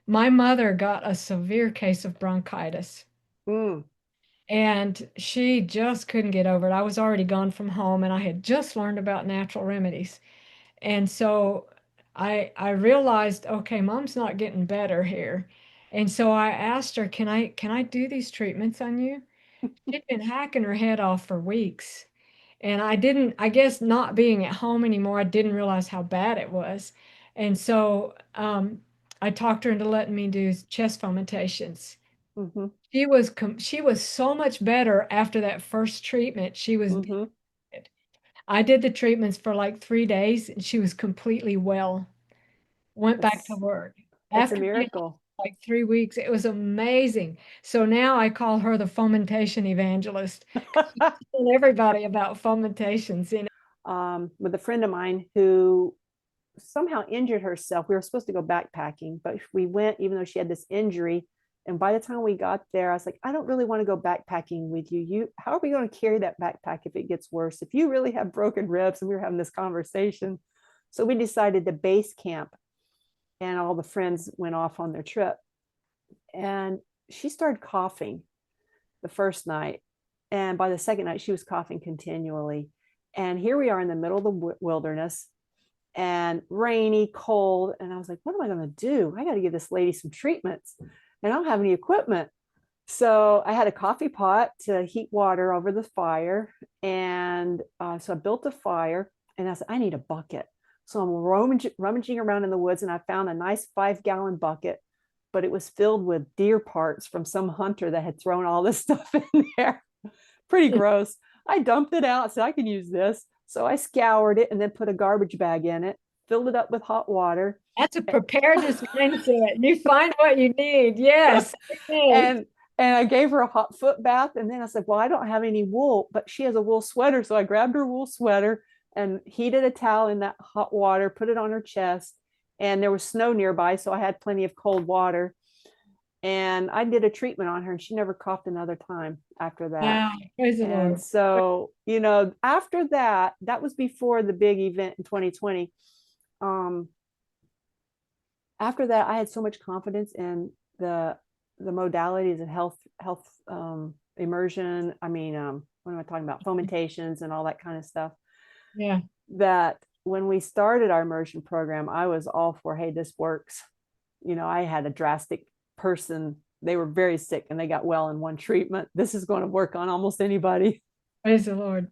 my mother got a severe case of bronchitis Mm, and she just couldn't get over it. I was already gone from home and I had just learned about natural remedies. And so I realized, okay, mom's not getting better here. And so I asked her, can I do these treatments on you? She'd been hacking her head off for weeks. And I guess not being at home anymore, I didn't realize how bad it was. And so I talked her into letting me do chest fomentations. mm-hmm, She was so much better after that first treatment. She was mm-hmm. I did the treatments for like 3 days and she was completely well. Went back to It's work. it's a After being miracle. like 3 weeks, it was amazing. So now I call her the fomentation evangelist. Tell everybody about fomentations, you know. With a friend of mine who somehow injured herself. We were supposed to go backpacking, but we went even though she had this injury. And by the time we got there, I was like, I don't really want to go backpacking with you. How are we going to carry that backpack if it gets worse? If you really have broken ribs, and we were having this conversation. So we decided to base camp and all the friends went off on their trip. And she started coughing the first night. And by the second night, she was coughing continually. And here we are in the middle of the wilderness and rainy, cold. And I was like, what am I going to do? I got to give this lady some treatments and I don't have any equipment. So I had a coffee pot to heat water over the fire. And so I built a fire and I said, I need a bucket. So I'm rummaging around in the woods and I found a nice 5 gallon bucket, but it was filled with deer parts from some hunter that had thrown all this stuff in there. Pretty gross. I dumped it out, said I can use this. So I scoured it and then put a garbage bag in it, filled it up with hot water. That's a preparedness mindset. You find what you need. Yes. Okay. and and I gave her a hot foot bath. And then I said, well, I don't have any wool, but she has a wool sweater. So I grabbed her wool sweater and heated a towel in that hot water, put it on her chest. And there was snow nearby. So I had plenty of cold water. And I did a treatment on her and she never coughed another time after that. Wow. Praise the And Lord. so, after that, that was before the big event in 2020. Um, After that, I had so much confidence in the modalities of health immersion. I mean, what am I talking about? Fomentations and all that kind of stuff. Yeah. That when we started our immersion program, I was all for, hey, this works. I had a drastic person. They were very sick and they got well in one treatment. This is going to work on almost anybody. Praise the Lord.